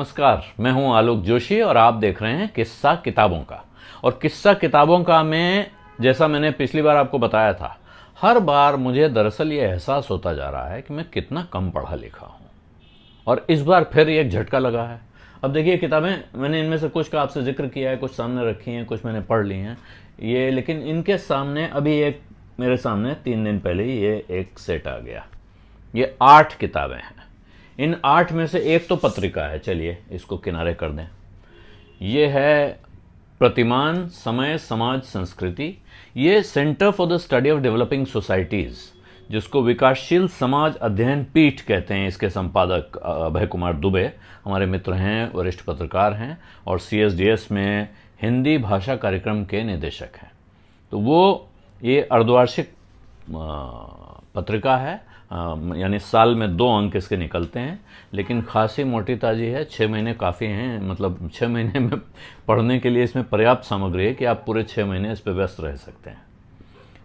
नमस्कार, मैं हूं आलोक जोशी और आप देख रहे हैं किस्सा किताबों का। और किस्सा किताबों का में जैसा मैंने पिछली बार आपको बताया था, हर बार मुझे दरअसल ये एहसास होता जा रहा है कि मैं कितना कम पढ़ा लिखा हूं। और इस बार फिर एक झटका लगा है। अब देखिए, किताबें मैंने इनमें से कुछ का आपसे जिक्र किया है, कुछ सामने रखी हैं, कुछ मैंने पढ़ ली हैं ये, लेकिन इनके सामने अभी एक मेरे सामने 3 दिन पहले ही ये एक सेट आ गया। ये 8 किताबें हैं। इन 8 में से एक तो पत्रिका है, चलिए इसको किनारे कर दें। ये है प्रतिमान समय समाज संस्कृति। ये centre for the study of developing societies, जिसको विकासशील समाज अध्ययन पीठ कहते हैं। इसके संपादक अभय कुमार दुबे हमारे मित्र हैं, वरिष्ठ पत्रकार हैं और CSDS में हिंदी भाषा कार्यक्रम के निदेशक हैं। तो वो ये अर्धवार्षिक पत्रिका है, यानी साल में 2 अंक इसके निकलते हैं, लेकिन खासी मोटी ताजी है। 6 महीने काफ़ी हैं, मतलब 6 महीने में पढ़ने के लिए इसमें पर्याप्त सामग्री है कि आप पूरे 6 महीने इस पर व्यस्त रह सकते हैं।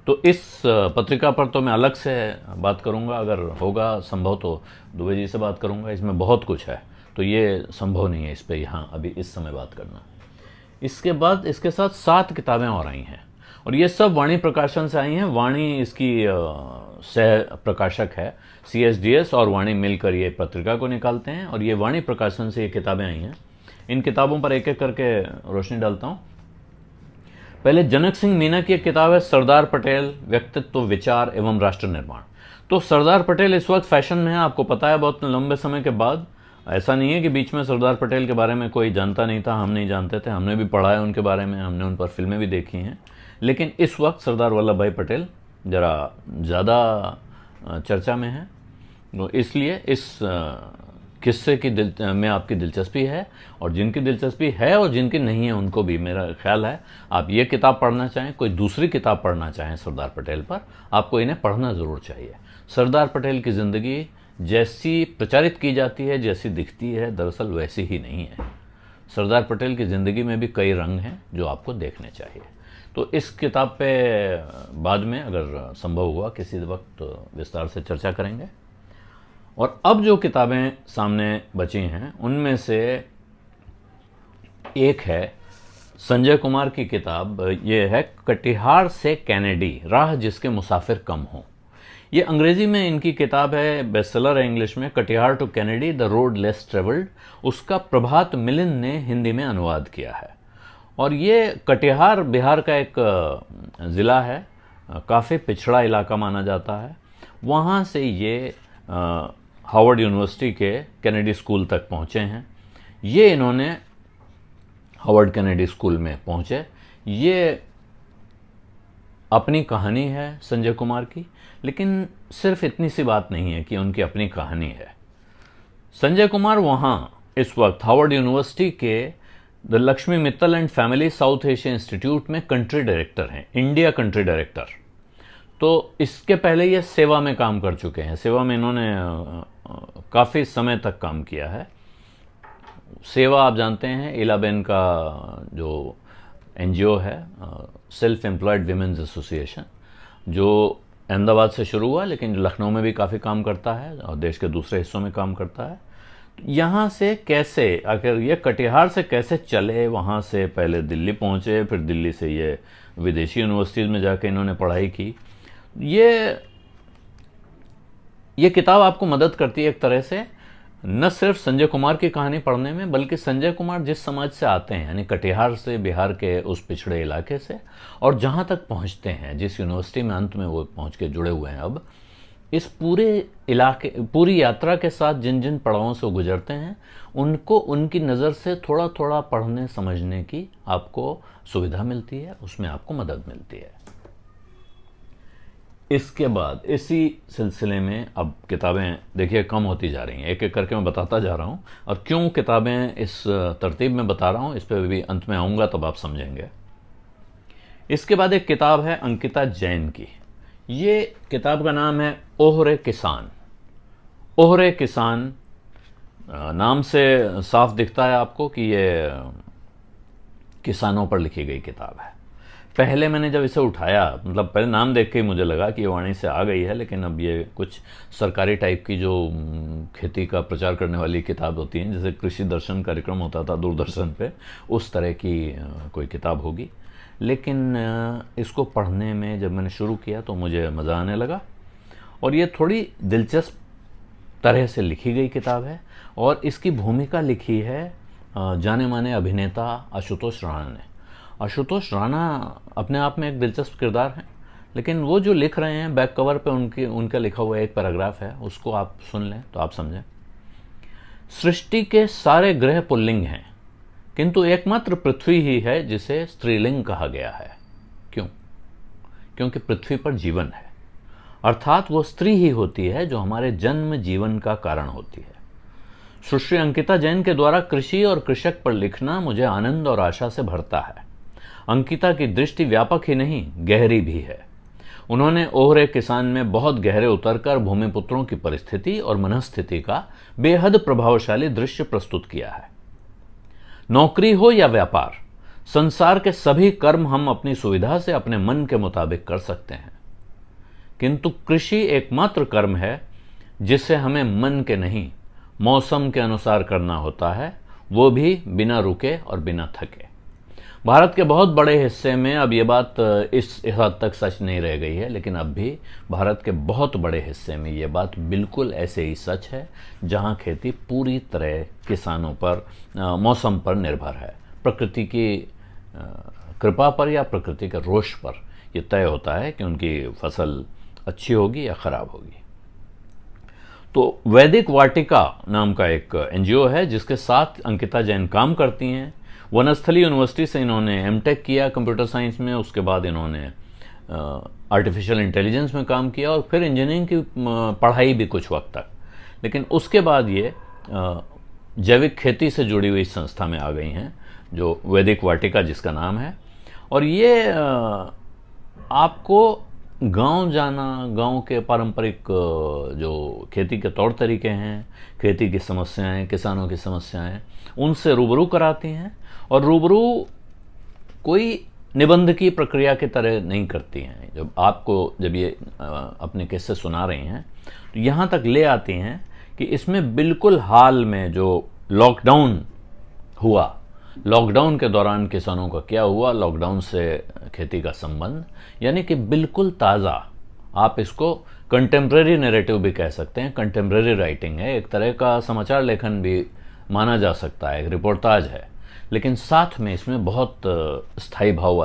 तो इस पत्रिका पर तो मैं अलग से बात करूंगा, अगर होगा संभव तो दुबे जी से बात करूंगा। इसमें बहुत कुछ है, तो ये संभव नहीं है इस पर यहाँ अभी इस समय बात करना। इसके बाद इसके साथ 7 किताबें और आई हैं और ये सब वाणी प्रकाशन से आई हैं। वाणी इसकी सह प्रकाशक है। CSDS और वाणी मिलकर ये पत्रिका को निकालते हैं और ये वाणी प्रकाशन से ये किताबें आई हैं। इन किताबों पर एक एक करके रोशनी डालता हूँ। पहले जनक सिंह मीना की एक किताब है, सरदार पटेल व्यक्तित्व विचार एवं राष्ट्र निर्माण। तो सरदार पटेल इस वक्त फैशन में है, आपको पता है, बहुत लंबे समय के बाद। ऐसा नहीं है कि बीच में सरदार पटेल के बारे में कोई जानता नहीं था, हम नहीं जानते थे, हमने भी पढ़ा है उनके बारे में, हमने उन पर फिल्में भी देखी हैं। लेकिन इस वक्त सरदार वल्लभ भाई पटेल ज़रा ज़्यादा चर्चा में है, तो इसलिए इस किस्से की में आपकी दिलचस्पी है, और जिनकी दिलचस्पी है और जिनकी नहीं है उनको भी मेरा ख्याल है आप ये किताब पढ़ना चाहें, कोई दूसरी किताब पढ़ना चाहें सरदार पटेल पर, आपको इन्हें पढ़ना ज़रूर चाहिए। सरदार पटेल की ज़िंदगी जैसी प्रचारित की जाती है, जैसी दिखती है, दरअसल वैसी ही नहीं है। सरदार पटेल की ज़िंदगी में भी कई रंग हैं जो आपको देखने चाहिए। तो इस किताब पे बाद में अगर संभव हुआ किसी वक्त विस्तार से चर्चा करेंगे। और अब जो किताबें सामने बची हैं उनमें से एक है संजय कुमार की किताब। ये है कटिहार से कैनेडी, राह जिसके मुसाफिर कम हों। ये अंग्रेजी में इनकी किताब है, बेस्टसेलर है इंग्लिश में, Katihar to Kennedy the road less travelled. उसका प्रभात मिलिंद ने हिंदी में अनुवाद किया है। और ये कटिहार बिहार का एक ज़िला है, काफ़ी पिछड़ा इलाका माना जाता है। वहाँ से ये हार्वर्ड यूनिवर्सिटी के कैनेडी स्कूल तक पहुँचे हैं। ये इन्होंने हार्वर्ड कैनेडी स्कूल में पहुँचे। ये अपनी कहानी है संजय कुमार की, लेकिन सिर्फ इतनी सी बात नहीं है कि उनकी अपनी कहानी है। संजय कुमार वहाँ इस वक्त हार्वर्ड यूनिवर्सिटी के the Lakshmi Mittal and family south Asia institute में कंट्री डायरेक्टर हैं, इंडिया कंट्री डायरेक्टर। तो इसके पहले ये सेवा में काम कर चुके हैं। सेवा में इन्होंने काफ़ी समय तक काम किया है। सेवा आप जानते हैं, इलाबेन का जो NGO है, सेल्फ एम्प्लॉयड वीमेंस एसोसिएशन, जो अहमदाबाद से शुरू हुआ लेकिन लखनऊ में भी काफ़ी काम करता है और देश के दूसरे हिस्सों में काम करता है। यहाँ से कैसे आखिर ये कटिहार से कैसे चले, वहाँ से पहले दिल्ली पहुँचे, फिर दिल्ली से ये विदेशी यूनिवर्सिटीज़ में जाके इन्होंने पढ़ाई की। ये किताब आपको मदद करती है एक तरह से, न सिर्फ संजय कुमार की कहानी पढ़ने में, बल्कि संजय कुमार जिस समाज से आते हैं, यानी कटिहार से, बिहार के उस पिछड़े इलाके से, और जहाँ तक पहुँचते हैं, जिस यूनिवर्सिटी में अंत में वो पहुँच के जुड़े हुए हैं, अब इस पूरे इलाके, पूरी यात्रा के साथ जिन जिन पड़ावों से गुजरते हैं, उनको उनकी नज़र से थोड़ा थोड़ा पढ़ने समझने की आपको सुविधा मिलती है, उसमें आपको मदद मिलती है। इसके बाद इसी सिलसिले में अब किताबें देखिए कम होती जा रही हैं, एक एक करके मैं बताता जा रहा हूँ। और क्यों किताबें इस तरतीब में बता रहा हूँ, इस पर भी अंत में आऊँगा तब आप समझेंगे। इसके बाद एक किताब है अंकिता जैन की। ये किताब का नाम है ओहरे किसान। ओहरे किसान नाम से साफ दिखता है आपको कि ये किसानों पर लिखी गई किताब है। पहले मैंने जब इसे उठाया, मतलब पहले नाम देख के ही मुझे लगा कि ये वाणी से आ गई है, लेकिन अब ये कुछ सरकारी टाइप की जो खेती का प्रचार करने वाली किताब होती हैं, जैसे कृषि दर्शन कार्यक्रम होता था दूरदर्शन पे, उस तरह की कोई किताब होगी। लेकिन इसको पढ़ने में जब मैंने शुरू किया तो मुझे मज़ा आने लगा, और ये थोड़ी दिलचस्प तरह से लिखी गई किताब है। और इसकी भूमिका लिखी है जाने माने अभिनेता आशुतोष राणा ने। आशुतोष राणा अपने आप में एक दिलचस्प किरदार है, लेकिन वो जो लिख रहे हैं, बैक कवर पे उनका लिखा हुआ एक पैराग्राफ है, उसको आप सुन लें तो आप समझें। सृष्टि के सारे ग्रह पुल्लिंग हैं, किंतु एकमात्र पृथ्वी ही है जिसे स्त्रीलिंग कहा गया है। क्यों? क्योंकि पृथ्वी पर जीवन है, अर्थात वो स्त्री ही होती है जो हमारे जन्म जीवन का कारण होती है। सुश्री अंकिता जैन के द्वारा कृषि और कृषक पर लिखना मुझे आनंद और आशा से भरता है। अंकिता की दृष्टि व्यापक ही नहीं, गहरी भी है। उन्होंने ओहरे किसान में बहुत गहरे उतरकर भूमिपुत्रों की परिस्थिति और मनस्थिति का बेहद प्रभावशाली दृश्य प्रस्तुत किया है। नौकरी हो या व्यापार, संसार के सभी कर्म हम अपनी सुविधा से अपने मन के मुताबिक कर सकते हैं, किंतु कृषि एकमात्र कर्म है जिसे हमें मन के नहीं, मौसम के अनुसार करना होता है, वो भी बिना रुके और बिना थके। भारत के बहुत बड़े हिस्से में अब ये बात इस हद तक सच नहीं रह गई है, लेकिन अब भी भारत के बहुत बड़े हिस्से में ये बात बिल्कुल ऐसे ही सच है, जहाँ खेती पूरी तरह किसानों पर, मौसम पर निर्भर है। प्रकृति की कृपा पर या प्रकृति के रोष पर यह तय होता है कि उनकी फसल अच्छी होगी या खराब होगी। तो वैदिक वाटिका नाम का एक एनजीओ है जिसके साथ अंकिता जैन काम करती हैं। वनस्थली यूनिवर्सिटी से इन्होंने एमटेक किया कंप्यूटर साइंस में, उसके बाद इन्होंने आर्टिफिशियल इंटेलिजेंस में काम किया और फिर इंजीनियरिंग की पढ़ाई भी कुछ वक्त तक। लेकिन उसके बाद ये जैविक खेती से जुड़ी हुई संस्था में आ गई हैं, जो वैदिक वाटिका जिसका नाम है। और ये आपको गांव जाना, गांव के पारंपरिक जो खेती के तौर तरीके हैं, खेती की समस्याएं, किसानों की समस्याएं, उनसे रूबरू कराती हैं। और रूबरू कोई निबंध की प्रक्रिया की तरह नहीं करती हैं। जब ये अपने किस्से सुना रही हैं तो यहाँ तक ले आती हैं कि इसमें बिल्कुल हाल में जो लॉकडाउन हुआ, लॉकडाउन के दौरान किसानों का क्या हुआ, लॉकडाउन से खेती का संबंध, यानी कि बिल्कुल ताज़ा। आप इसको कंटेम्प्रेरी नैरेटिव भी कह सकते हैं, कंटेम्प्रेरी राइटिंग है, एक तरह का समाचार लेखन भी माना जा सकता है, एक रिपोर्टाज है। लेकिन साथ में इसमें बहुत स्थायी भाव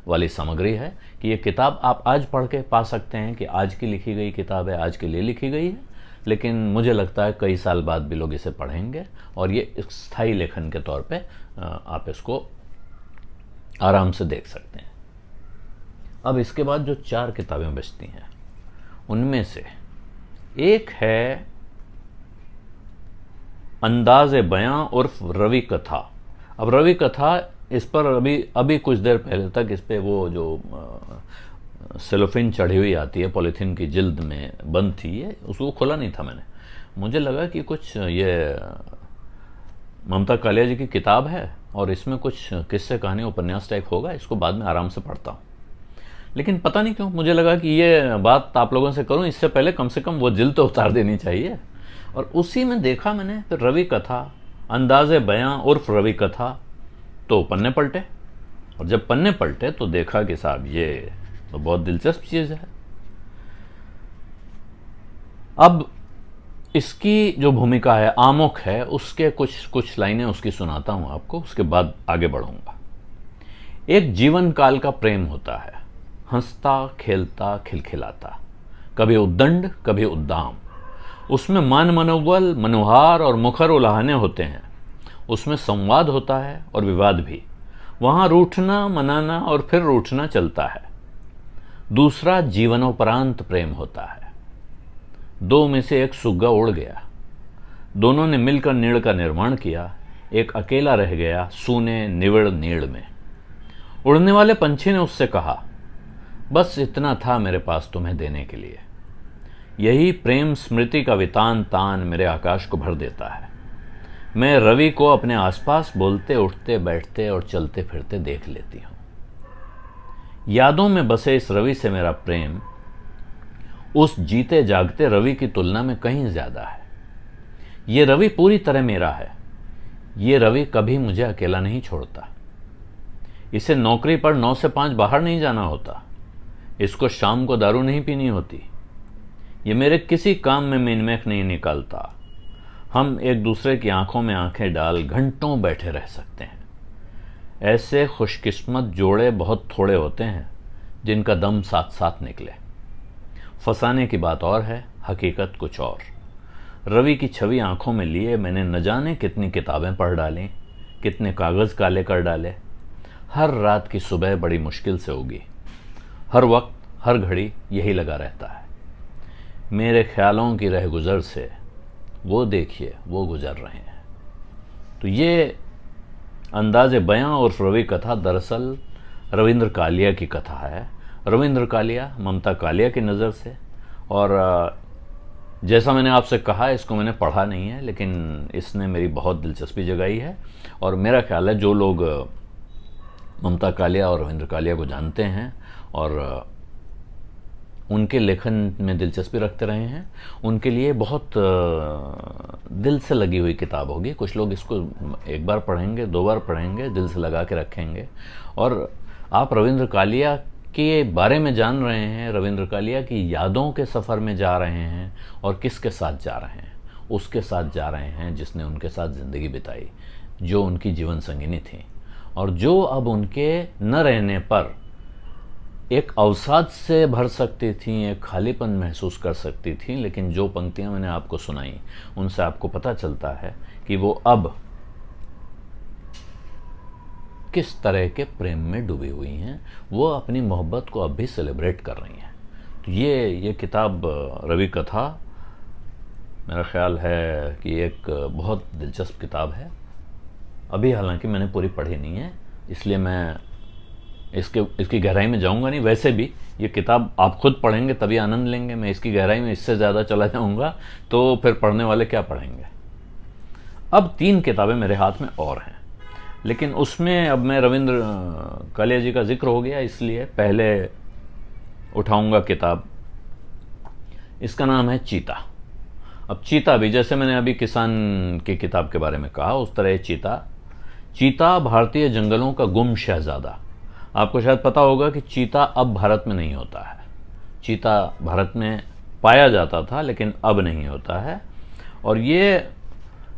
वाली सामग्री है कि ये किताब आप आज पढ़ के पा सकते हैं कि आज की लिखी गई किताब है, आज के लिए लिखी गई है, लेकिन मुझे लगता है कई साल बाद भी लोग इसे पढ़ेंगे और ये एक स्थायी लेखन के तौर पे आप इसको आराम से देख सकते हैं। अब इसके बाद जो 4 किताबें बचती हैं उनमें से एक है अंदाज़े बयां उर्फ रवि कथा। अब रवि कथा, इस पर अभी कुछ देर पहले तक इस पे वो जो सेलोफिन चढ़ी हुई आती है, पॉलीथीन की जिल्द में बंद थी, ये उसको खोला नहीं था मैंने। मुझे लगा कि कुछ ये ममता कालिया जी की किताब है और इसमें कुछ किस्से कहानी उपन्यास टाइप होगा, इसको बाद में आराम से पढ़ता हूँ। लेकिन पता नहीं क्यों मुझे लगा कि ये बात आप लोगों से करूँ इससे पहले कम से कम वो जिल्द तो उतार देनी चाहिए। और उसी में देखा मैंने फिर रवि कथा, अंदाज़े बयां उर्फ रवि कथा, तो पन्ने पलटे। और जब पन्ने पलटे तो देखा कि साहब ये तो बहुत दिलचस्प चीज़ है। अब इसकी जो भूमिका है, आमुख है, उसके कुछ लाइनें उसकी सुनाता हूं आपको, उसके बाद आगे बढ़ूंगा। एक जीवन काल का प्रेम होता है, हंसता खेलता खिलखिलाता, कभी उद्दंड कभी उद्दाम। उसमें मान मनोबल, मनोहार और मुखर उलाहने होते हैं। उसमें संवाद होता है और विवाद भी। वहां रूठना, मनाना और फिर रूठना चलता है। दूसरा जीवनोपरांत प्रेम होता है। 2 में से एक सुग्गा उड़ गया, दोनों ने मिलकर नीड़ का निर्माण किया, एक अकेला रह गया सूने निविड़ नीड़ में। उड़ने वाले पंछी ने उससे कहा, बस इतना था मेरे पास तुम्हें देने के लिए। यही प्रेम स्मृति का वितान तान मेरे आकाश को भर देता है। मैं रवि को अपने आसपास बोलते उठते बैठते और चलते फिरते देख लेती हूं। यादों में बसे इस रवि से मेरा प्रेम उस जीते जागते रवि की तुलना में कहीं ज्यादा है। ये रवि पूरी तरह मेरा है। ये रवि कभी मुझे अकेला नहीं छोड़ता। इसे नौकरी पर 9 से 5 बाहर नहीं जाना होता। इसको शाम को दारू नहीं पीनी होती। ये मेरे किसी काम में मिनमेख नहीं निकालता। हम एक दूसरे की आंखों में आंखें डाल घंटों बैठे रह सकते हैं। ऐसे खुशकिस्मत जोड़े बहुत थोड़े होते हैं जिनका दम साथ साथ निकले। फंसाने की बात और है, हकीकत कुछ और। रवि की छवि आंखों में लिए मैंने न जाने कितनी किताबें पढ़ डाली, कितने कागज़ काले कर डाले। हर रात की सुबह बड़ी मुश्किल से होगी। हर वक्त हर घड़ी यही लगा रहता है। मेरे ख्यालों की रह गुजर से वो देखिए वो गुजर रहे हैं। तो ये अंदाज़े बयां और रवि कथा दरअसल रविंद्र कालिया की कथा है। रविंद्र कालिया ममता कालिया की नज़र से। और जैसा मैंने आपसे कहा, इसको मैंने पढ़ा नहीं है, लेकिन इसने मेरी बहुत दिलचस्पी जगाई है। और मेरा ख्याल है जो लोग ममता कालिया और रविंद्र कालिया को जानते हैं और उनके लेखन में दिलचस्पी रखते रहे हैं, उनके लिए बहुत दिल से लगी हुई किताब होगी। कुछ लोग इसको एक बार पढ़ेंगे, 2 बार पढ़ेंगे, दिल से लगा के रखेंगे। और आप रविंद्र कालिया के बारे में जान रहे हैं, रविंद्र कालिया की यादों के सफ़र में जा रहे हैं। और किसके साथ जा रहे हैं? उसके साथ जा रहे हैं जिसने उनके साथ ज़िंदगी बिताई, जो उनकी जीवन संगिनी थी और जो अब उनके न रहने पर एक अवसाद से भर सकती थी, एक खालीपन महसूस कर सकती थी। लेकिन जो पंक्तियां मैंने आपको सुनाई, उनसे आपको पता चलता है कि वो अब किस तरह के प्रेम में डूबी हुई हैं। वो अपनी मोहब्बत को अब भी सेलिब्रेट कर रही हैं। तो ये किताब रवि कथा मेरा ख्याल है कि एक बहुत दिलचस्प किताब है। अभी हालांकि मैंने पूरी पढ़ी नहीं है, इसलिए मैं इसकी गहराई में जाऊंगा नहीं। वैसे भी ये किताब आप खुद पढ़ेंगे तभी आनंद लेंगे। मैं इसकी गहराई में इससे ज़्यादा चला जाऊंगा तो फिर पढ़ने वाले क्या पढ़ेंगे। अब 3 किताबें मेरे हाथ में और हैं, लेकिन उसमें अब मैं रविंद्र कालिया जी का जिक्र हो गया, इसलिए पहले उठाऊंगा किताब। इसका नाम है चीता। अब चीता भी, जैसे मैंने अभी किसान की किताब के बारे में कहा, उस तरह चीता भारतीय जंगलों का गुम शहजादा। आपको शायद पता होगा कि चीता अब भारत में नहीं होता है। चीता भारत में पाया जाता था लेकिन अब नहीं होता है। और ये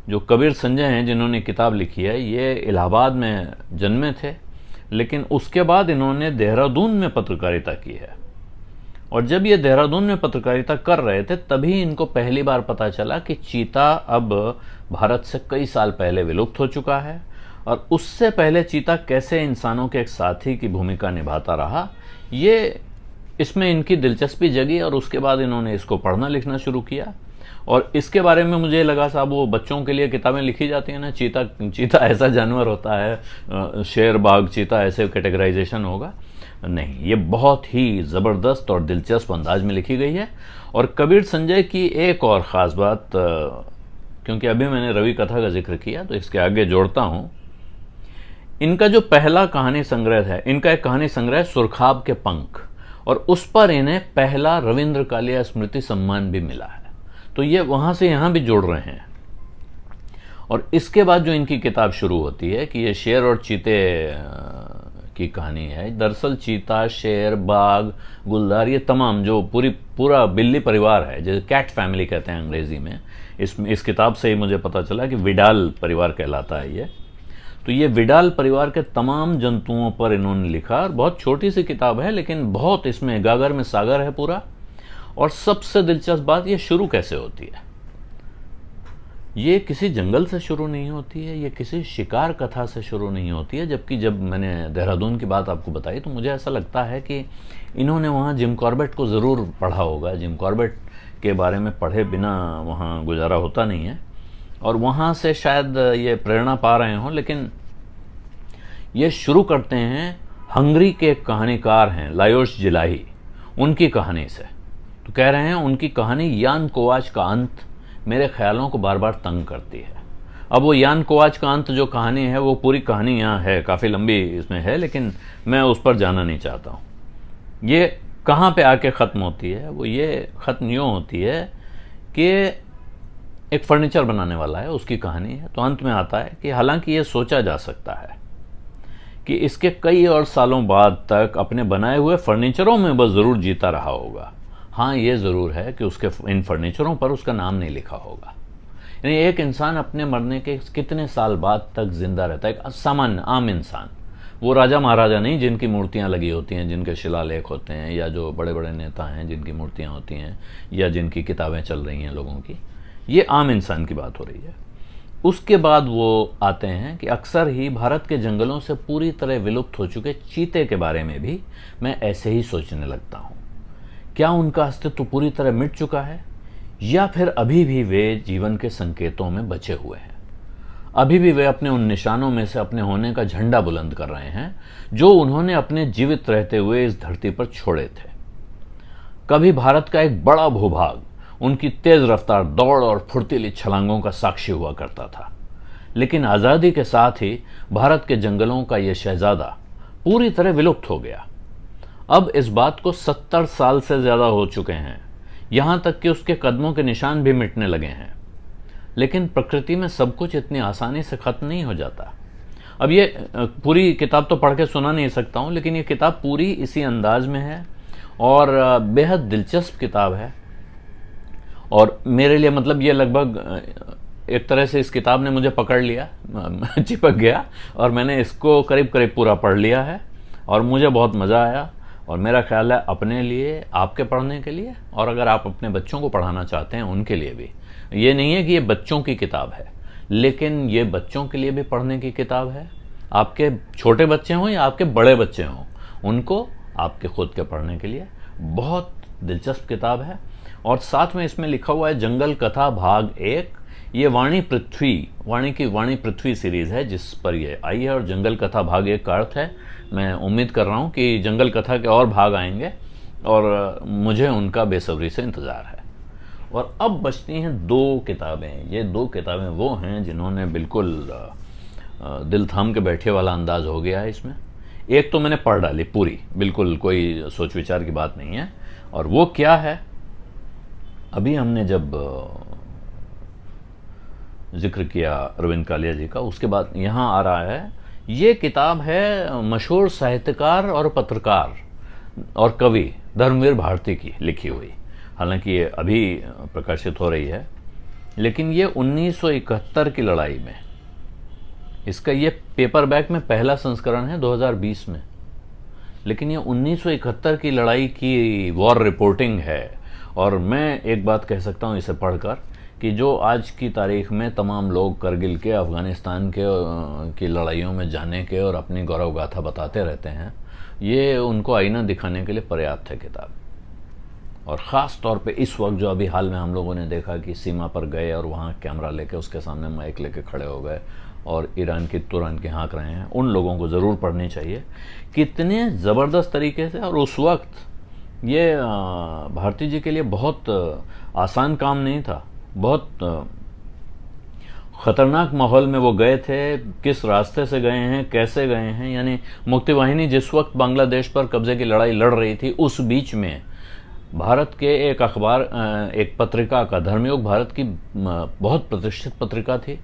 जो कबीर संजय हैं जिन्होंने किताब लिखी है, ये इलाहाबाद में जन्मे थे, लेकिन उसके बाद इन्होंने देहरादून में पत्रकारिता की है। और जब ये देहरादून में पत्रकारिता कर रहे थे तभी इनको पहली बार पता चला कि चीता अब भारत से कई साल पहले विलुप्त हो चुका है। और उससे पहले चीता कैसे इंसानों के एक साथी की भूमिका निभाता रहा, ये इसमें इनकी दिलचस्पी जगी। और उसके बाद इन्होंने इसको पढ़ना लिखना शुरू किया। और इसके बारे में मुझे लगा साहब वो बच्चों के लिए किताबें लिखी जाती हैं ना, चीता ऐसा जानवर होता है, शेर बाघ चीता ऐसे कैटेगराइजेशन होगा, नहीं, ये बहुत ही ज़बरदस्त और दिलचस्प अंदाज में लिखी गई है। और कबीर संजय की एक और ख़ास बात, क्योंकि अभी मैंने रवि कथा का जिक्र किया तो इसके आगे जोड़ता हूँ। इनका जो पहला कहानी संग्रह है, इनका एक कहानी संग्रह सुरखाब के पंख, और उस पर इन्हें पहला रविंद्र कालिया स्मृति सम्मान भी मिला है। तो ये वहाँ से यहाँ भी जोड़ रहे हैं। और इसके बाद जो इनकी किताब शुरू होती है कि ये शेर और चीते की कहानी है। दरअसल चीता, शेर, बाघ, गुलदार, ये तमाम जो पूरा बिल्ली परिवार है, जैसे कैट फैमिली कहते हैं अंग्रेजी में, इस किताब से ही मुझे पता चला कि विडाल परिवार कहलाता है ये। तो ये विडाल परिवार के तमाम जंतुओं पर इन्होंने लिखा। और बहुत छोटी सी किताब है लेकिन बहुत इसमें गागर में सागर है पूरा। और सबसे दिलचस्प बात, ये शुरू कैसे होती है। ये किसी जंगल से शुरू नहीं होती है, ये किसी शिकार कथा से शुरू नहीं होती है। जबकि जब मैंने देहरादून की बात आपको बताई तो मुझे ऐसा लगता है कि इन्होंने वहाँ जिम कॉर्बेट को ज़रूर पढ़ा होगा। जिम कॉर्बेट के बारे में पढ़े बिना वहाँ गुजारा होता नहीं है, और वहाँ से शायद ये प्रेरणा पा रहे हों। लेकिन ये शुरू करते हैं हंगरी के एक कहानीकार हैं लायोस जिलाही, उनकी कहानी से। तो कह रहे हैं उनकी कहानी यान कोवाच का अंत मेरे ख्यालों को बार बार तंग करती है। अब वो यान कोवाच का अंत जो कहानी है, वो पूरी कहानी यहाँ है, काफ़ी लंबी इसमें है, लेकिन मैं उस पर जाना नहीं चाहता हूँ। ये कहाँ पे आके ख़त्म होती है? वो ये ख़त्म यूँ होती है कि एक फर्नीचर बनाने वाला है, उसकी कहानी है, तो अंत में आता है कि हालांकि ये सोचा जा सकता है कि इसके कई और सालों बाद तक अपने बनाए हुए फर्नीचरों में वह ज़रूर जीता रहा होगा। हाँ, ये ज़रूर है कि उसके इन फर्नीचरों पर उसका नाम नहीं लिखा होगा। यानी एक इंसान अपने मरने के कितने साल बाद तक जिंदा रहता है, एक सामान्य आम इंसान, वो राजा महाराजा नहीं जिनकी मूर्तियां लगी होती हैं, जिनके शिलालेख होते हैं, या जो बड़े बड़े नेता हैं जिनकी मूर्तियां होती हैं, या जिनकी किताबें चल रही हैं लोगों की। ये आम इंसान की बात हो रही है। उसके बाद वो आते हैं कि अक्सर ही भारत के जंगलों से पूरी तरह विलुप्त हो चुके चीते के बारे में भी मैं ऐसे ही सोचने लगता हूँ। क्या उनका अस्तित्व पूरी तरह मिट चुका है, या फिर अभी भी वे जीवन के संकेतों में बचे हुए हैं? अभी भी वे अपने उन निशानों में से अपने होने का झंडा बुलंद कर रहे हैं जो उन्होंने अपने जीवित रहते हुए इस धरती पर छोड़े थे। कभी भारत का एक बड़ा भूभाग उनकी तेज रफ्तार दौड़ और फुर्तीली छलांगों का साक्षी हुआ करता था, लेकिन आज़ादी के साथ ही भारत के जंगलों का यह शहजादा पूरी तरह विलुप्त हो गया। अब इस बात को 70 साल से ज़्यादा हो चुके हैं, यहाँ तक कि उसके कदमों के निशान भी मिटने लगे हैं। लेकिन प्रकृति में सब कुछ इतनी आसानी से ख़त्म नहीं हो जाता। अब ये पूरी किताब तो पढ़ के सुना नहीं सकता हूँ, लेकिन ये किताब पूरी इसी अंदाज में है और बेहद दिलचस्प किताब है। और मेरे लिए मतलब ये लगभग एक तरह से इस किताब ने मुझे पकड़ लिया, चिपक गया, और मैंने इसको करीब करीब पूरा पढ़ लिया है और मुझे बहुत मज़ा आया। और मेरा ख्याल है अपने लिए, आपके पढ़ने के लिए, और अगर आप अपने बच्चों को पढ़ाना चाहते हैं उनके लिए भी। ये नहीं है कि ये बच्चों की किताब है, लेकिन ये बच्चों के लिए भी पढ़ने की किताब है। आपके छोटे बच्चे हों या आपके बड़े बच्चे हों, उनको आपके खुद के पढ़ने के लिए बहुत दिलचस्प किताब है। और साथ में इसमें लिखा हुआ है जंगल कथा भाग 1। ये वाणी पृथ्वी सीरीज़ है जिस पर ये आई है, और जंगल कथा भाग 1 का अर्थ है मैं उम्मीद कर रहा हूँ कि जंगल कथा के और भाग आएंगे और मुझे उनका बेसब्री से इंतज़ार है। और अब बचती हैं 2 किताबें। ये 2 किताबें वो हैं जिन्होंने बिल्कुल दिल थाम के बैठे वाला अंदाज हो गया है इसमें। एक तो मैंने पढ़ डाली पूरी, बिल्कुल कोई सोच विचार की बात नहीं है। और वो क्या है, अभी हमने जब जिक्र किया अरविंद कालिया जी का, उसके बाद यहाँ आ रहा है। ये किताब है मशहूर साहित्यकार और पत्रकार और कवि धर्मवीर भारती की लिखी हुई। हालांकि ये अभी प्रकाशित हो रही है, लेकिन ये 1971 की लड़ाई में, इसका ये पेपरबैक में पहला संस्करण है 2020 में, लेकिन ये 1971 की लड़ाई की वॉर रिपोर्टिंग है। और मैं एक बात कह सकता हूँ इसे पढ़कर कि जो आज की तारीख में तमाम लोग करगिल के, अफ़गानिस्तान के की लड़ाइयों में जाने के और अपनी गौरव गाथा बताते रहते हैं, ये उनको आईना दिखाने के लिए पर्याप्त है किताब। और ख़ास तौर पे इस वक्त जो अभी हाल में हम लोगों ने देखा कि सीमा पर गए और वहाँ कैमरा लेके उसके सामने माइक लेके खड़े हो गए और ईरान की तुरंत के हाँक रहे हैं, उन लोगों को ज़रूर पढ़नी चाहिए। कितने ज़बरदस्त तरीके से, और उस वक्त ये भारती जी के लिए बहुत आसान काम नहीं था। बहुत ख़तरनाक माहौल में वो गए थे, किस रास्ते से गए हैं, कैसे गए हैं। यानी मुक्ति वाहिनी जिस वक्त बांग्लादेश पर कब्ज़े की लड़ाई लड़ रही थी, उस बीच में भारत के एक अखबार, एक पत्रिका का, धर्मयुग भारत की बहुत प्रतिष्ठित पत्रिका थी,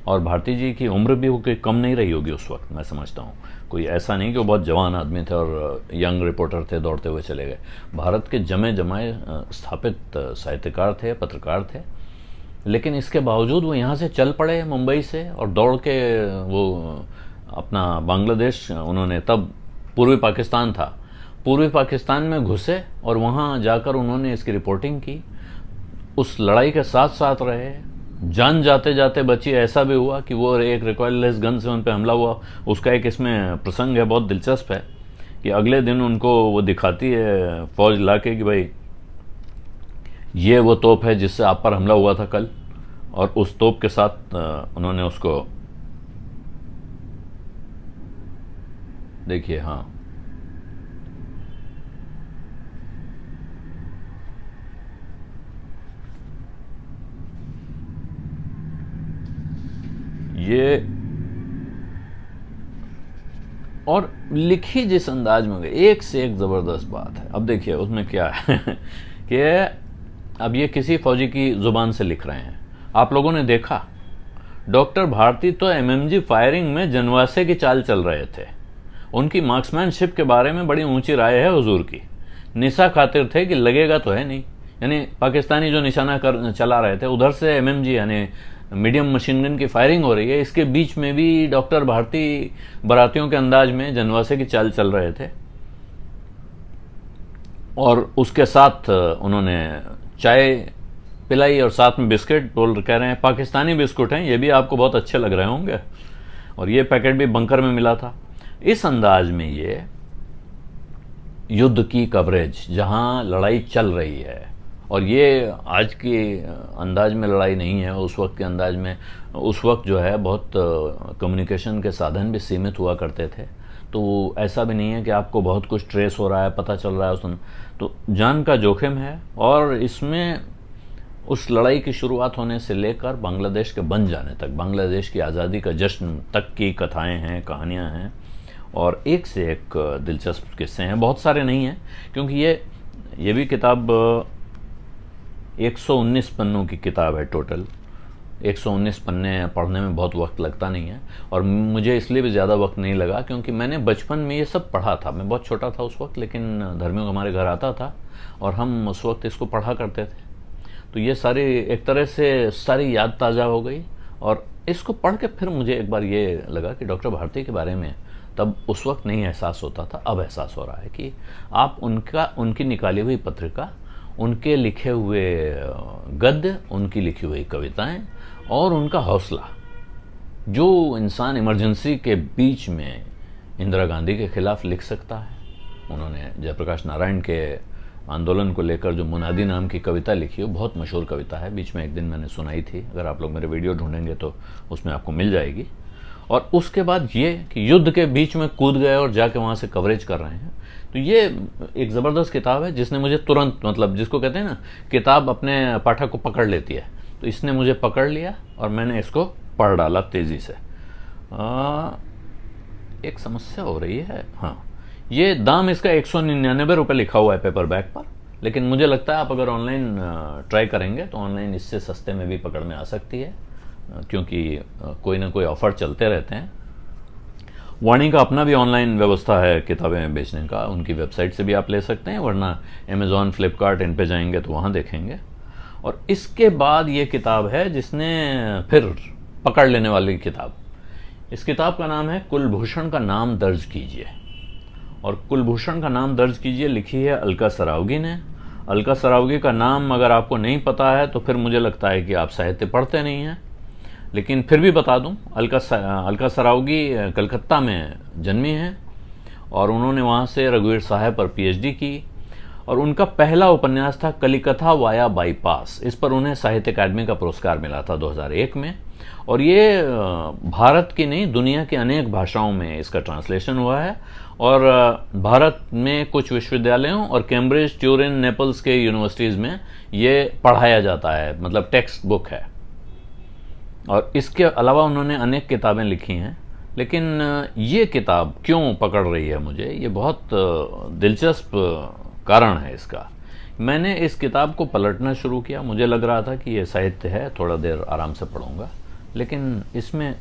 और भारती जी की उम्र भी कोई कम नहीं रही होगी उस वक्त, मैं समझता हूँ। कोई ऐसा नहीं कि वो बहुत जवान आदमी थे और यंग रिपोर्टर थे, दौड़ते हुए चले गए। भारत के जमे जमाए स्थापित साहित्यकार थे, पत्रकार थे, लेकिन इसके बावजूद वो यहाँ से चल पड़े मुंबई से और दौड़ के वो अपना बांग्लादेश, उन्होंने तब पूर्वी पाकिस्तान था, पूर्वी पाकिस्तान में घुसे और वहाँ जाकर उन्होंने इसकी रिपोर्टिंग की। उस लड़ाई के साथ साथ रहे, जान जाते जाते बची। ऐसा भी हुआ कि वो एक रिकॉइललेस गन से उन पर हमला हुआ। उसका एक इसमें प्रसंग है, बहुत दिलचस्प है, कि अगले दिन उनको वो दिखाती है फौज लाके कि भाई ये वो तोप है जिससे आप पर हमला हुआ था कल, और उस तोप के साथ उन्होंने उसको, देखिए, हाँ, ये और लिखी जिस अंदाज में गई, एक से एक ज़बरदस्त बात है। अब देखिए उसमें क्या है कि अब ये किसी फौजी की ज़ुबान से लिख रहे हैं। आप लोगों ने देखा डॉक्टर भारती तो एमएमजी फायरिंग में जनवासे की चाल चल रहे थे। उनकी मार्क्समैनशिप के बारे में बड़ी ऊंची राय है हुजूर की। निशा खातिर थे कि लगेगा तो है नहीं, यानी पाकिस्तानी जो निशाना कर चला रहे थे उधर से एमएमजी यानी मीडियम मशीन गन की फायरिंग हो रही है, इसके बीच में भी डॉक्टर भारती बारातियों के अंदाज में जनवासे की चाल चल रहे थे। और उसके साथ उन्होंने चाय पिलाई और साथ में बिस्किट, बोल कह रहे हैं पाकिस्तानी बिस्कुट हैं, ये भी आपको बहुत अच्छे लग रहे होंगे, और ये पैकेट भी बंकर में मिला था। इस अंदाज में ये युद्ध की कवरेज, जहां लड़ाई चल रही है, और ये आज के अंदाज में लड़ाई नहीं है, उस वक्त के अंदाज में, उस वक्त जो है बहुत कम्युनिकेशन के साधन भी सीमित हुआ करते थे, तो ऐसा भी नहीं है कि आपको बहुत कुछ ट्रेस हो रहा है, पता चल रहा है, तो जान का जोखिम है। और इसमें उस लड़ाई की शुरुआत होने से लेकर बांग्लादेश के बन जाने तक, बांग्लादेश की आज़ादी का जश्न तक की कथाएं हैं, कहानियां हैं, और एक से एक दिलचस्प किस्से हैं। बहुत सारे नहीं हैं क्योंकि ये भी किताब 119 पन्नों की किताब है टोटल। 119 पन्ने पढ़ने में बहुत वक्त लगता नहीं है, और मुझे इसलिए भी ज़्यादा वक्त नहीं लगा क्योंकि मैंने बचपन में ये सब पढ़ा था। मैं बहुत छोटा था उस वक्त, लेकिन धर्मियों हमारे घर आता था और हम उस वक्त इसको पढ़ा करते थे। तो ये सारी एक तरह से सारी याद ताज़ा हो गई, और इसको पढ़ के फिर मुझे एक बार ये लगा कि डॉक्टर भारती के बारे में तब उस वक्त नहीं एहसास होता था, अब एहसास हो रहा है कि आप उनकी निकाली हुई पत्रिका, उनके लिखे हुए गद्य, उनकी लिखी हुई कविताएं और उनका हौसला, जो इंसान इमरजेंसी के बीच में इंदिरा गांधी के खिलाफ लिख सकता है। उन्होंने जयप्रकाश नारायण के आंदोलन को लेकर जो मुनादी नाम की कविता लिखी है, बहुत मशहूर कविता है, बीच में एक दिन मैंने सुनाई थी, अगर आप लोग मेरे वीडियो ढूंढेंगे तो उसमें आपको मिल जाएगी। और उसके बाद ये कि युद्ध के बीच में कूद गए और जाके वहाँ से कवरेज कर रहे हैं। तो ये एक ज़बरदस्त किताब है जिसने मुझे तुरंत, मतलब जिसको कहते हैं ना, किताब अपने पाठक को पकड़ लेती है, तो इसने मुझे पकड़ लिया और मैंने इसको पढ़ डाला तेज़ी से। एक समस्या हो रही है, हाँ, ये दाम इसका 199 रुपये लिखा हुआ है पेपर बैग पर, लेकिन मुझे लगता है आप अगर ऑनलाइन ट्राई करेंगे तो ऑनलाइन इससे सस्ते में भी पकड़ में आ सकती है, क्योंकि कोई ना कोई ऑफ़र चलते रहते हैं। वाणी का अपना भी ऑनलाइन व्यवस्था है किताबें बेचने का, उनकी वेबसाइट से भी आप ले सकते हैं, वरना अमेज़ॉन, फ्लिपकार्ट, इन पे जाएंगे तो वहाँ देखेंगे। और इसके बाद ये किताब है जिसने फिर पकड़ लेने वाली किताब, इस किताब का नाम है कुलभूषण का नाम दर्ज कीजिए। और कुलभूषण का नाम दर्ज कीजिए लिखी है अलका सरावगी ने। अलका सरावगी का नाम अगर आपको नहीं पता है तो फिर मुझे लगता है कि आप साहित्य पढ़ते नहीं हैं, लेकिन फिर भी बता दूं, अलका सरावगी कलकत्ता में जन्मी हैं और उन्होंने वहाँ से रघुवीर साहब पर पीएचडी की, और उनका पहला उपन्यास था कलिकथा वाया बाईपास। इस पर उन्हें साहित्य अकादमी का पुरस्कार मिला था 2001 में, और ये भारत की नहीं दुनिया की अनेक भाषाओं में इसका ट्रांसलेशन हुआ है, और भारत में कुछ विश्वविद्यालयों और कैम्ब्रिज, ट्यूरिन, नेपल्स के यूनिवर्सिटीज़ में ये पढ़ाया जाता है, मतलब टेक्स्ट बुक है। और इसके अलावा उन्होंने अनेक किताबें लिखी हैं, लेकिन ये किताब क्यों पकड़ रही है मुझे, ये बहुत दिलचस्प कारण है इसका। मैंने इस किताब को पलटना शुरू किया, मुझे लग रहा था कि ये साहित्य है, थोड़ा देर आराम से पढ़ूंगा, लेकिन इसमें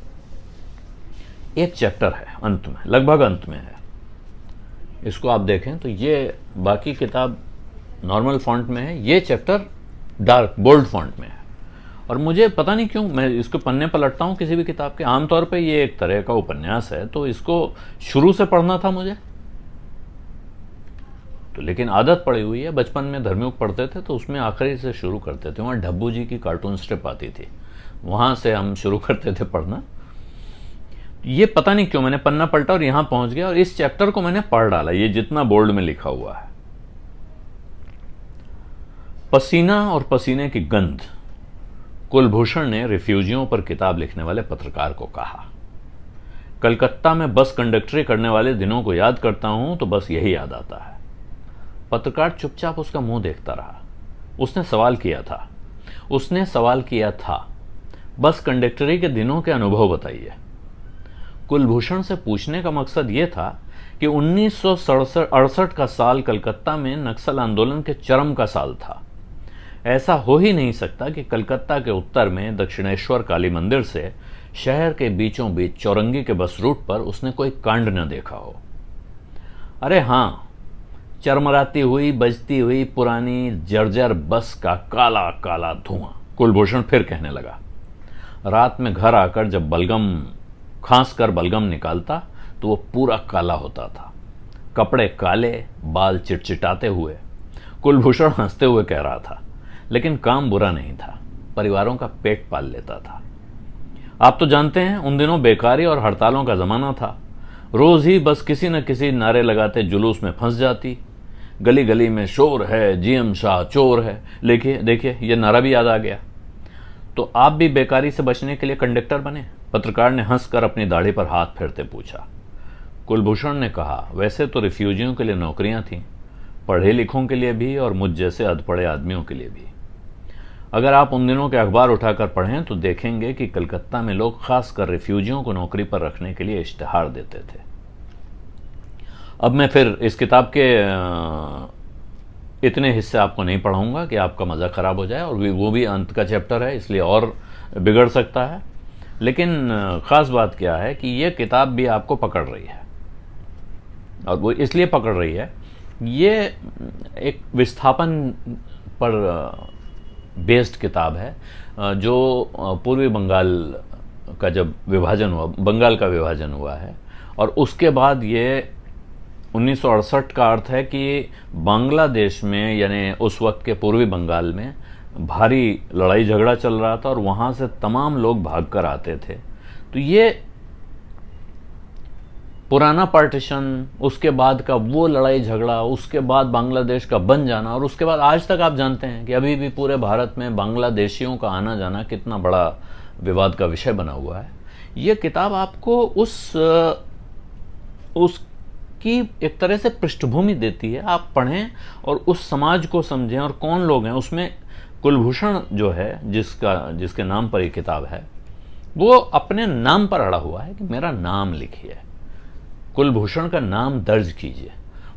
एक चैप्टर है अंत में, लगभग अंत में है, इसको आप देखें तो ये बाकी किताब नॉर्मल फॉन्ट में है, ये चैप्टर डार्क बोल्ड फॉन्ट में है। और मुझे पता नहीं क्यों मैं इसको पन्ने पलटता हूँ किसी भी किताब के, आमतौर पे ये एक तरह का उपन्यास है तो इसको शुरू से पढ़ना था मुझे, तो लेकिन आदत पड़ी हुई है, बचपन में धर्मयुग पढ़ते थे तो उसमें आखिरी से शुरू करते थे, वहाँ डब्बू जी की कार्टून स्ट्रिप आती थी, वहाँ से हम शुरू करते थे पढ़ना। ये पता नहीं क्यों मैंने पन्ना पलटा और यहाँ पहुँच गया, और इस चैप्टर को मैंने पढ़ डाला, ये जितना बोल्ड में लिखा हुआ है। पसीना और पसीने की गंध, कुलभूषण ने रिफ्यूजियों पर किताब लिखने वाले पत्रकार को कहा। कलकत्ता में बस कंडक्टरी करने वाले दिनों को याद करता हूं तो बस यही याद आता है। पत्रकार चुपचाप उसका मुंह देखता रहा। उसने सवाल किया था, बस कंडक्टरी के दिनों के अनुभव बताइए। कुलभूषण से पूछने का मकसद ये था कि 1968 का साल कलकत्ता में नक्सल आंदोलन के चरम का साल था। ऐसा हो ही नहीं सकता कि कलकत्ता के उत्तर में दक्षिणेश्वर काली मंदिर से शहर के बीचों बीच चौरंगी के बस रूट पर उसने कोई कांड न देखा हो। अरे हाँ, चरमराती हुई बजती हुई पुरानी जर्जर बस का काला काला धुआं। कुलभूषण फिर कहने लगा, रात में घर आकर जब बलगम खांस कर बलगम निकालता तो वो पूरा काला होता था, कपड़े काले, बाल चिटचिटाते हुए। कुलभूषण हंसते हुए कह रहा था, लेकिन काम बुरा नहीं था, परिवारों का पेट पाल लेता था। आप तो जानते हैं उन दिनों बेकारी और हड़तालों का जमाना था। रोज ही बस किसी न किसी नारे लगाते जुलूस में फंस जाती। गली गली में शोर है, जीएम शाह चोर है। देखिए ये नारा भी याद आ गया। तो आप भी बेकारी से बचने के लिए कंडक्टर बने? पत्रकार ने हंसकर अपनी दाढ़ी पर हाथ फेरते पूछा। कुलभूषण ने कहा, वैसे तो रिफ्यूजियों के लिए नौकरियां थीं, पढ़े लिखों के लिए भी और मुझ जैसे अधपढ़े आदमियों के लिए भी। अगर आप उन दिनों के अखबार उठाकर पढ़ें तो देखेंगे कि कलकत्ता में लोग खासकर रिफ्यूजियों को नौकरी पर रखने के लिए इश्तिहार देते थे। अब मैं फिर इस किताब के इतने हिस्से आपको नहीं पढ़ाऊंगा कि आपका मज़ा खराब हो जाए, और वो भी अंत का चैप्टर है, इसलिए और बिगड़ सकता है। लेकिन ख़ास बात क्या है कि ये किताब भी आपको पकड़ रही है, और वो इसलिए पकड़ रही है, ये एक विस्थापन पर बेस्ड किताब है, जो पूर्वी बंगाल का जब विभाजन हुआ, बंगाल का विभाजन हुआ है, और उसके बाद ये 1968 का अर्थ है कि बांग्लादेश में, यानी उस वक्त के पूर्वी बंगाल में भारी लड़ाई झगड़ा चल रहा था और वहाँ से तमाम लोग भागकर आते थे। तो ये पुराना पार्टीशन, उसके बाद का वो लड़ाई झगड़ा, उसके बाद बांग्लादेश का बन जाना, और उसके बाद आज तक आप जानते हैं कि अभी भी पूरे भारत में बांग्लादेशियों का आना जाना कितना बड़ा विवाद का विषय बना हुआ है। ये किताब आपको उसकी एक तरह से पृष्ठभूमि देती है। आप पढ़ें और उस समाज को समझें और कौन लोग हैं उसमें। कुलभूषण जो है, जिसके नाम पर ये किताब है, वो अपने नाम पर अड़ा हुआ है कि मेरा नाम लिखिए, कुलभूषण का नाम दर्ज कीजिए।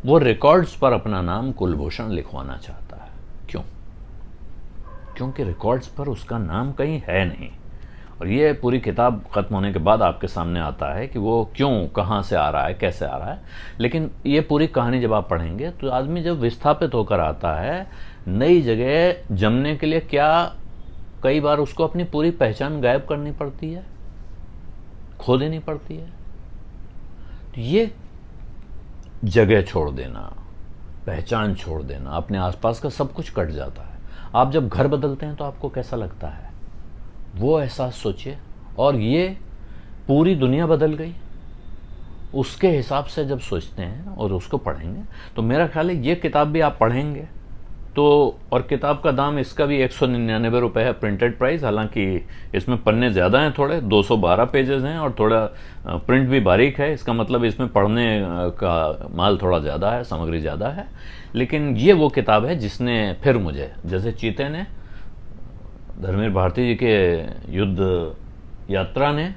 वो रिकॉर्ड्स पर अपना नाम कुलभूषण लिखवाना चाहता है। क्यों? क्योंकि रिकॉर्ड्स पर उसका नाम कहीं है नहीं। और ये पूरी किताब खत्म होने के बाद आपके सामने आता है कि वो क्यों, कहाँ से आ रहा है, कैसे आ रहा है। लेकिन ये पूरी कहानी जब आप पढ़ेंगे तो आदमी जब विस्थापित होकर आता है नई जगह जमने के लिए, क्या कई बार उसको अपनी पूरी पहचान गायब करनी पड़ती है, खो देनी पड़ती है। तो ये जगह छोड़ देना, पहचान छोड़ देना, अपने आसपास का सब कुछ कट जाता है। आप जब घर बदलते हैं तो आपको कैसा लगता है, वो एहसास सोचिए। और ये पूरी दुनिया बदल गई, उसके हिसाब से जब सोचते हैं और उसको पढ़ेंगे तो मेरा ख्याल है ये किताब भी आप पढ़ेंगे तो। और किताब का दाम इसका भी 199 रुपये है प्रिंटेड प्राइस। हालांकि इसमें पन्ने ज़्यादा हैं, थोड़े 212 पेजेस हैं, और थोड़ा प्रिंट भी बारीक है। इसका मतलब इसमें पढ़ने का माल थोड़ा ज़्यादा है, सामग्री ज़्यादा है। लेकिन ये वो किताब है जिसने फिर मुझे, जैसे चीते ने, धर्मवीर भारती जी के युद्ध यात्रा ने,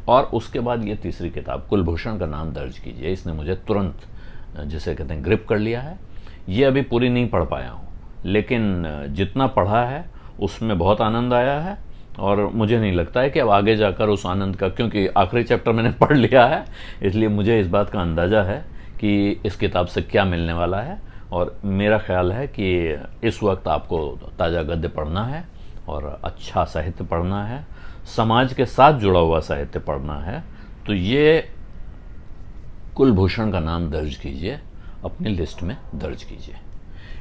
और उसके बाद ये तीसरी किताब कुलभूषण का नाम दर्ज कीजिए, इसने मुझे तुरंत, जिसे कहते हैं, ग्रिप कर लिया है। ये अभी पूरी नहीं पढ़ पाया हूँ, लेकिन जितना पढ़ा है उसमें बहुत आनंद आया है। और मुझे नहीं लगता है कि अब आगे जाकर उस आनंद का, क्योंकि आखिरी चैप्टर मैंने पढ़ लिया है, इसलिए मुझे इस बात का अंदाज़ा है कि इस किताब से क्या मिलने वाला है। और मेरा ख्याल है कि इस वक्त आपको ताज़ा गद्य पढ़ना है और अच्छा साहित्य पढ़ना है, समाज के साथ जुड़ा हुआ साहित्य पढ़ना है, तो ये कुलभूषण का नाम दर्ज कीजिए, अपनी लिस्ट में दर्ज कीजिए।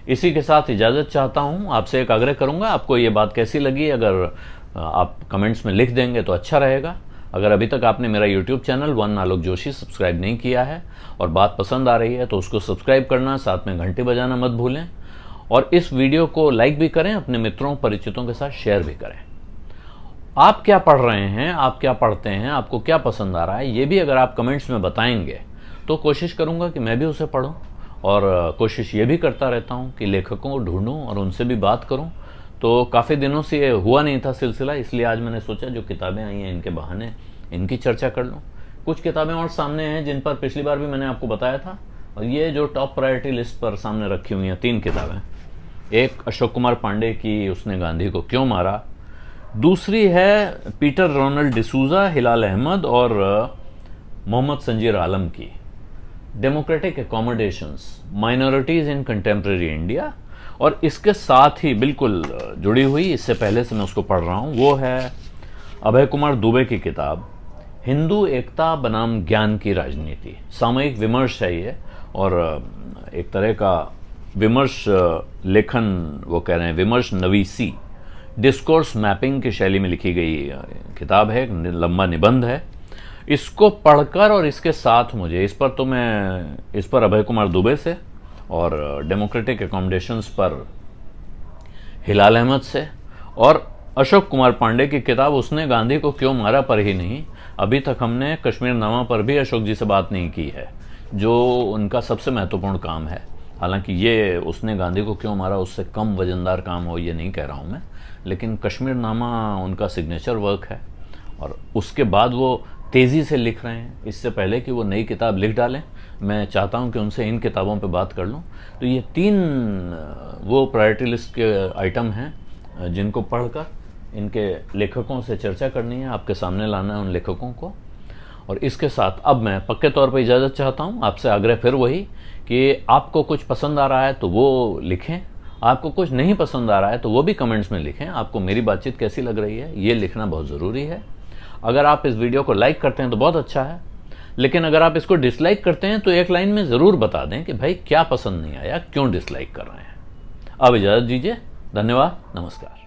इसी के साथ इजाज़त चाहता हूँ। आपसे एक आग्रह करूँगा, आपको ये बात कैसी लगी अगर आप कमेंट्स में लिख देंगे तो अच्छा रहेगा। अगर अभी तक आपने मेरा YouTube चैनल वन आलोक जोशी सब्सक्राइब नहीं किया है और बात पसंद आ रही है तो उसको सब्सक्राइब करना, साथ में घंटी बजाना मत भूलें। और इस वीडियो को लाइक भी करें, अपने मित्रों परिचितों के साथ शेयर भी करें। आप क्या पढ़ रहे हैं, आप क्या पढ़ते हैं, आपको क्या पसंद आ रहा है, ये भी अगर आप कमेंट्स में बताएंगे तो कोशिश करूँगा कि मैं भी उसे पढूं। और कोशिश ये भी करता रहता हूँ कि लेखकों को ढूंढूं और उनसे भी बात करूँ। तो काफ़ी दिनों से ये हुआ नहीं था सिलसिला, इसलिए आज मैंने सोचा जो किताबें आई हैं इनके बहाने इनकी चर्चा कर लूँ। कुछ किताबें और सामने हैं जिन पर पिछली बार भी मैंने आपको बताया था, और ये जो टॉप प्रायोरिटी लिस्ट पर सामने रखी हुई हैं 3 किताबें। एक अशोक कुमार पांडे की उसने गांधी को क्यों मारा, दूसरी है पीटर रोनाल्ड डिसूजा, हिलाल अहमद और मोहम्मद संजीर आलम की डेमोक्रेटिक अकोमोडेशंस, माइनॉरिटीज इन कंटेम्प्रेरी इंडिया। और इसके साथ ही बिल्कुल जुड़ी हुई, इससे पहले से मैं उसको पढ़ रहा हूँ, वो है अभय कुमार दुबे की किताब हिंदू एकता बनाम ज्ञान की राजनीति। सामयिक विमर्श है ये, और एक तरह का विमर्श लेखन, वो कह रहे हैं विमर्श नवीसी, डिस्कोर्स मैपिंग की शैली में लिखी गई किताब है, एक लंबा निबंध है। इसको पढ़कर और इसके साथ मुझे इस पर अभय कुमार दुबे से और डेमोक्रेटिक अकोमोडेशंस पर हिलाल अहमद से, और अशोक कुमार पांडे की किताब उसने गांधी को क्यों मारा पर ही नहीं, अभी तक हमने कश्मीर नामा पर भी अशोक जी से बात नहीं की है, जो उनका सबसे महत्वपूर्ण काम है। हालांकि ये उसने गांधी को क्यों मारा उससे कम वजनदार काम हो ये नहीं कह रहा हूँ मैं, लेकिन कश्मीर नामा उनका सिग्नेचर वर्क है, और उसके बाद वो तेज़ी से लिख रहे हैं। इससे पहले कि वो नई किताब लिख डालें, मैं चाहता हूं कि उनसे इन किताबों पे बात कर लूं। तो ये 3 वो प्रायोरिटी लिस्ट के आइटम हैं जिनको पढ़कर इनके लेखकों से चर्चा करनी है, आपके सामने लाना है उन लेखकों को। और इसके साथ अब मैं पक्के तौर पर इजाज़त चाहता हूं, आपसे आग्रह फिर वही कि आपको कुछ पसंद आ रहा है तो वो लिखें, आपको कुछ नहीं पसंद आ रहा है तो वो भी कमेंट्स में लिखें। आपको मेरी बातचीत कैसी लग रही है ये लिखना बहुत ज़रूरी है। अगर आप इस वीडियो को लाइक करते हैं तो बहुत अच्छा है, लेकिन अगर आप इसको डिसलाइक करते हैं तो एक लाइन में ज़रूर बता दें कि भाई क्या पसंद नहीं आया, क्यों डिसलाइक कर रहे हैं। अब इजाज़त दीजिए, धन्यवाद, नमस्कार।